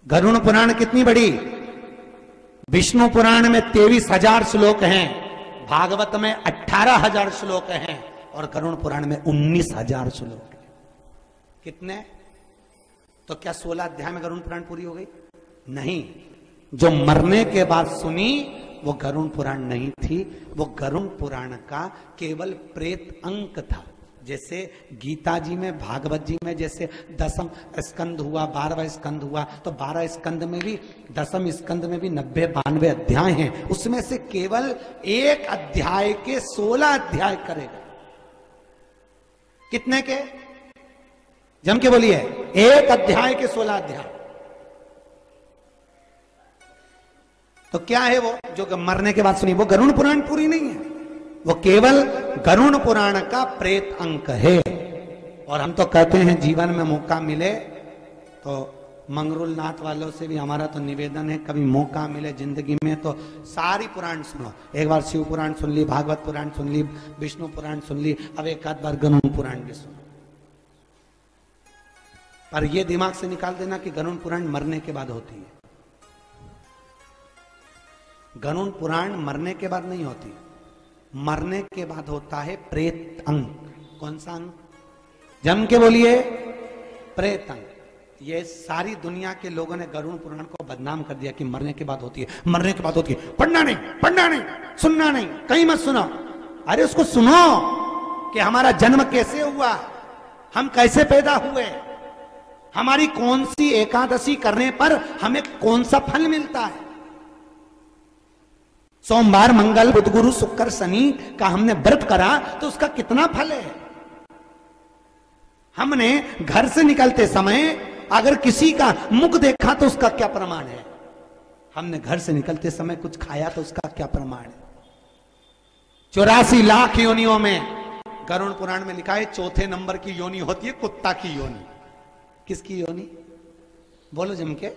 गरुड़ पुराण कितनी बड़ी? विष्णु पुराण में 23,000 श्लोक हैं, भागवत में 18,000 श्लोक हैं और गरुड़ पुराण में 19,000 श्लोक हैं। कितने? तो क्या 16 अध्याय में गरुड़ पुराण पूरी हो गई? नहीं। जो मरने के बाद सुनी वो गरुड़ पुराण नहीं थी, वो गरुड़ पुराण का केवल प्रेत अंक था। जैसे गीता जी में, भागवत जी में जैसे 10वां स्कंद हुआ, 12वां स्कंद हुआ, तो 12 स्कंद में भी 10वें स्कंद में भी 90-92 अध्याय हैं। उसमें से केवल एक अध्याय के 16 अध्याय करेगा। कितने के? जम के बोलिए। एक अध्याय के 16 अध्याय। तो क्या है वो जो मरने के बाद सुनी? वो गरुड़ पुराण पूरी नहीं है, वो केवल गरुड़ पुराण का प्रेत अंक है। और हम तो कहते हैं जीवन में मौका मिले तो मंगरुल नाथ वालों से भी हमारा तो निवेदन है, कभी मौका मिले जिंदगी में तो सारी पुराण सुनो। एक बार शिव पुराण सुन ली, भागवत पुराण सुन ली, विष्णु पुराण सुन ली, अब एक आध बार गरुड़ पुराण भी सुनो। पर यह दिमाग से निकाल देना कि गरुड़ पुराण मरने के बाद होती है। गरुड़ पुराण मरने के बाद नहीं होती, मरने के बाद होता है प्रेत अंक। कौन सा अंक? जम के बोलिए। प्रेत अंक। ये सारी दुनिया के लोगों ने गरुड़ पुराण को बदनाम कर दिया कि मरने के बाद होती है, मरने के बाद होती है, पढ़ना नहीं, पढ़ना नहीं, सुनना नहीं, कहीं मत सुनो। अरे उसको सुनो कि हमारा जन्म कैसे हुआ, हम कैसे पैदा हुए, हमारी कौन सी एकादशी करने पर हमें कौन सा फल मिलता है। सोमवार, मंगल, बुध, गुरु, शुक्र, शनि का हमने व्रत करा तो उसका कितना फल है। हमने घर से निकलते समय अगर किसी का मुख देखा तो उसका क्या प्रमाण है। हमने घर से निकलते समय कुछ खाया तो उसका क्या प्रमाण है। 84 लाख योनियों में गरुड़ पुराण में लिखा है चौथे नंबर की योनि होती है कुत्ता की योनि। किसकी योनि? बोलो जम के।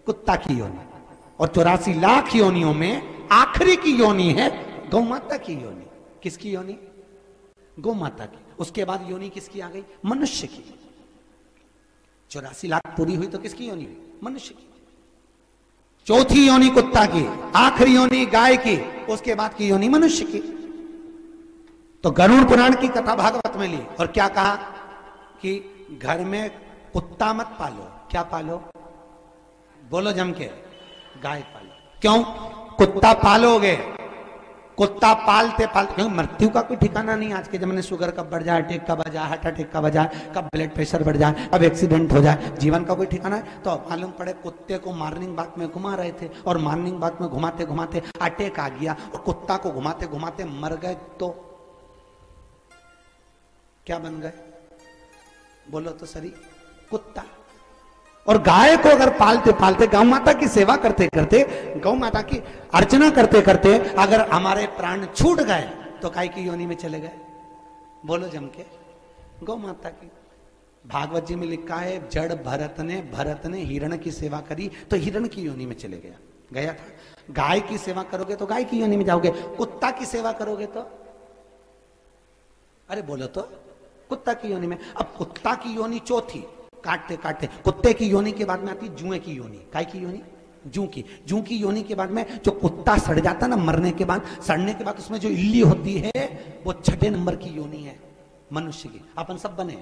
कुत्ता की योनि। और 84 लाख योनियों में आखिरी की योनि है गौ माता की योनि। किसकी योनि? गौ माता की। उसके बाद योनि किसकी आ गई? मनुष्य की। 84 लाख पूरी हुई तो किसकी योनि हुई? मनुष्य की। चौथी योनि कुत्ता की, आखिरी योनि गाय की, उसके बाद की योनि मनुष्य की। तो गरुड़ पुराण की कथा भागवत में ली और क्या कहा कि घर में कुत्ता मत पालो। क्या पालो? बोलो जम के। गाय पालो। क्यों? कुत्ता पालोगे, कुत्ता पालते पालते, क्यों? मृत्यु का कोई ठिकाना नहीं। आज के जमाने शुगर कब बढ़ जाए, अटैक कब आ जाए, हार्ट अटैक कब आ जाए, कब ब्लड प्रेशर बढ़ जाए, कब एक्सीडेंट हो जाए, जीवन का कोई ठिकाना है। तो मालूम पड़े कुत्ते को मॉर्निंग वॉक में घुमा रहे थे और मॉर्निंग वॉक में घुमाते घुमाते अटैक आ गया और कुत्ता को घुमाते घुमाते मर गए तो क्या बन गए? बोलो तो सही। कुत्ता। और गाय को अगर पालते पालते, गौ माता की सेवा करते करते, गौ माता की अर्चना करते करते अगर हमारे प्राण छूट गए तो काय की योनि में चले गए? बोलो जम के। गौ माता की। भागवत जी में लिखा है जड़ भरत ने हिरण की सेवा करी तो हिरण की योनि में चले गया था। गाय की सेवा करोगे तो गाय की योनि में जाओगे, कुत्ता की सेवा करोगे तो, अरे बोलो तो, कुत्ता की योनि में। अब कुत्ता की योनि चौथी, काटते काटते कुत्ते की योनि के बाद में आती जुए की योनि। काय की योनि? जू की योनि के बाद में जो कुत्ता सड़ जाता ना, मरने के बाद, सड़ने के बाद उसमें जो इल्ली होती है वो 6ठे नंबर की योनि है मनुष्य की। अपन सब बने,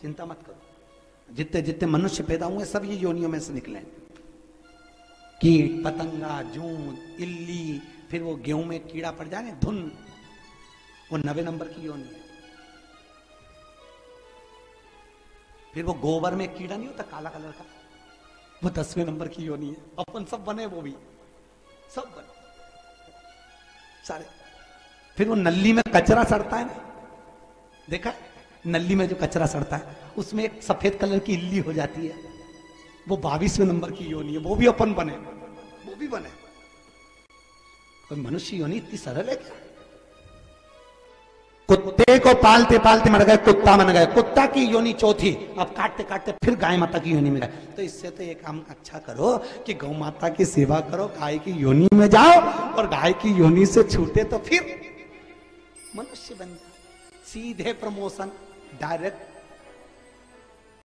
चिंता मत करो। जितने जितने मनुष्य पैदा हुए सब ये योनियों में से निकले। कीट पतंगा, जू, इल्ली, फिर वो गेहूं में कीड़ा पड़ जाए धुन, वो 90 नंबर की योनि है। फिर वो गोबर में कीड़ा नहीं होता काला कलर का, वो 10वें नंबर की योनि है। अपन सब बने, वो भी सब बने सारे। फिर वो नली में कचरा सड़ता है ना, देखा है? नली में जो कचरा सड़ता है उसमें एक सफेद कलर की इल्ली हो जाती है, वो 22वें नंबर की योनि है। वो भी अपन बने, वो भी बने। कोई मनुष्य योनि इतनी सरल है क्या? कुत्ते को पालते पालते मर गए, कुत्ता बन गए, कुत्ता की योनि चौथी। अब काटते काटते फिर गाय माता की योनि में गए। तो इससे तो एक काम अच्छा करो कि गौ माता की सेवा करो, गाय की योनि में जाओ और गाय की योनि से छूटे तो फिर मनुष्य बन जाओ। सीधे प्रमोशन, डायरेक्ट